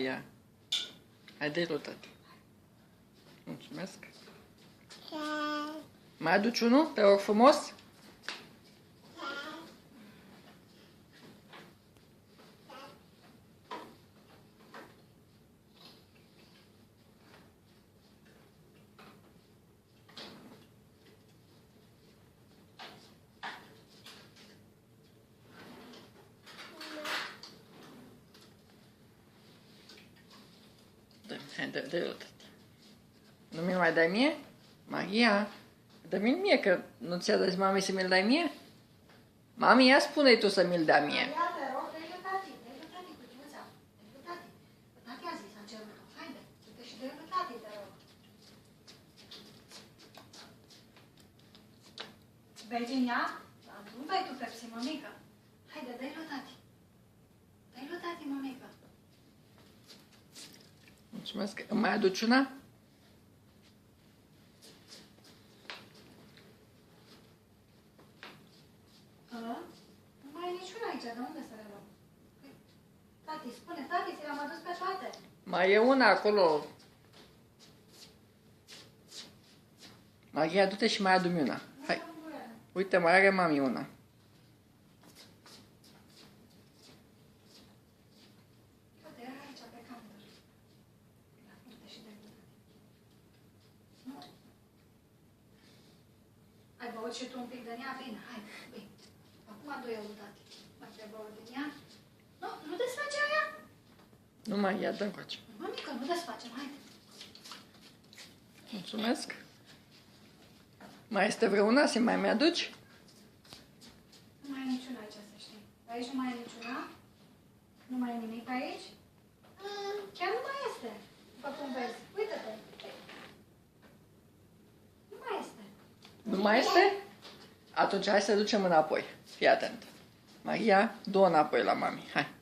Maria. Hai, dă-i lui tati. Mulțumesc. Mai aduci unul? Te rog frumos? Hai, dă-i lui tati. Nu mi-l mai dai mie? Maria, dă-mi-l mie, că nu ți-a dat mami să mi-l dai mie? Mami, ia spune-i tu să mi-l dea mie. Maria, te rog, dă-i lui tati, dă-i lui tati, cuțiuța. Dă-i lui tati. Tati a zis, am cerut-o. Haide, du-te și dă-i lui tati, te rog. Bei din ea? Dar nu bei tu Pepsi, mămică. Haide, dă-i lui tati. Dă-i lui tati, mămică. Mulțumesc. Îmi mai aduci una? Nu mai e niciuna aici, de unde să le luăm? Tati, spune, tati, ți le-am adus pe toate. Mai e una acolo. Maria, du-te și mai adu-mi una. Hai. Uite, mai are mami una. Uite, era aici pe cameră. Du-te și dă-i lui tati. Nu. Ai băut și tu un pic din ea? Bine, hai, bine. Acum adu eu lui tati. Mai te băut din ea? Nu, nu desface aia? Nu mai ia, dă încoace. Mămică, nu desfacem, haide. Mulțumesc. Mai este vreuna? Să mai mi-aduci? Nu mai e niciuna aici, să știi. Aici nu mai e niciuna? Nu mai e nimic aici? Chiar nu mai este. După cum vezi. Uită-te. Nu mai este. Nu mai este? Atunci hai să ducem înapoi. Fii atent. Maria, du-o înapoi la mami. Hai.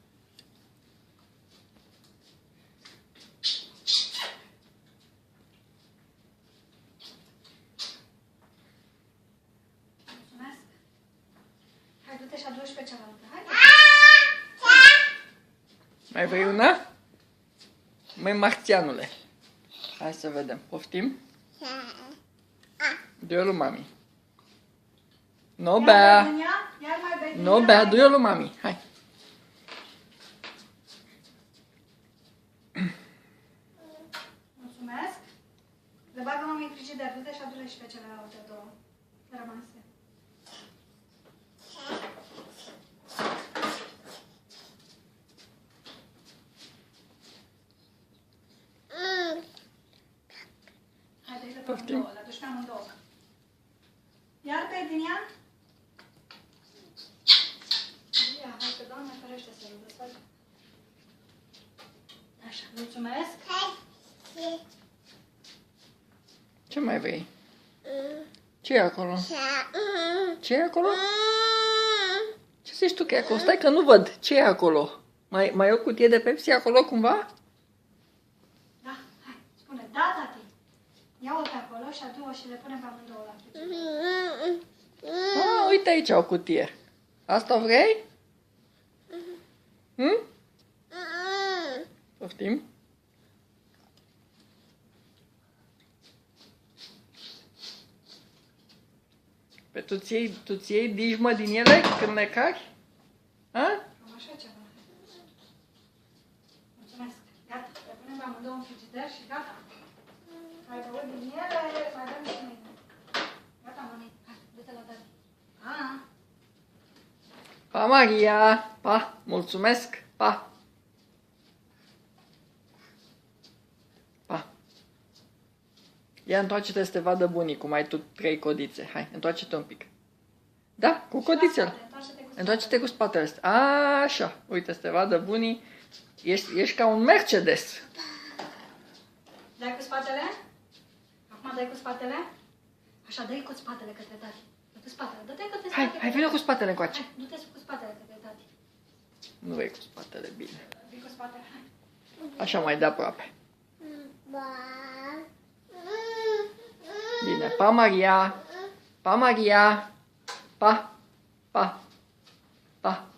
Mulțumesc. Hai, du-te și adu-și pe cealaltă. Hai. Mai vrei una? Măi, marțianule. Hai să vedem. Poftim? Du-i lui mami. Nu bea. Iar mai bei din Nu ea? bea, du-i lui mami. Hai. Mulțumesc. Le bagă mami în frigider. Du-te și adu-le și pe celelalte două. Rămase. Hai, dă-i pe amândouă. Le aduci pe amândouă. Iar pe din ea? Ia, hai că Doamne ferește să nu desfacă. Așa, mulțumesc. Ce mai vrei? Ce e acolo? Ce e acolo? Ce zici tu că e acolo? Stai că nu văd. Ce e acolo? Mai e o cutie de Pepsi acolo cumva? Da, hai, spune, da, tati. Ia-o pe acolo și adu-o și le punem pe amândouă la frigider. Ah, uite aici o cutie. Asta vrei? Hm? Poftim? Pe tu-ți iei dijmă din ele când ne cari? Ha? Cam așa ceva. Mulțumesc. Gata, le punem pe amândouă în frigider și gata. Ai băut din ele, mai dăm și mâine. Gata, mami. Hai, du-te la tati. Pa! Pa, Maria! Pa! Mulțumesc! Pa! Pa! Ia întoarce-te să te vadă bunicul, mai ai tu 3 codițe. Hai, întoarce-te un pic. Da, cu codițele. Întoarce-te cu spatele. Așa, uite să te vadă bunii. Ești ca un Mercedes. Dai cu spatele? Acum dai cu spatele? Așa, dai cu spatele către tati. Dă-te spatele, dă-te către spatele. Hai, vină cu spatele încoace. Hai, du-te cu spatele către tati. Nu vrei cu spatele, bine. Vii cu spatele, hai. Așa mai de aproape. Bine, pa, Maria. Pa, Maria. Pa, pa, pa.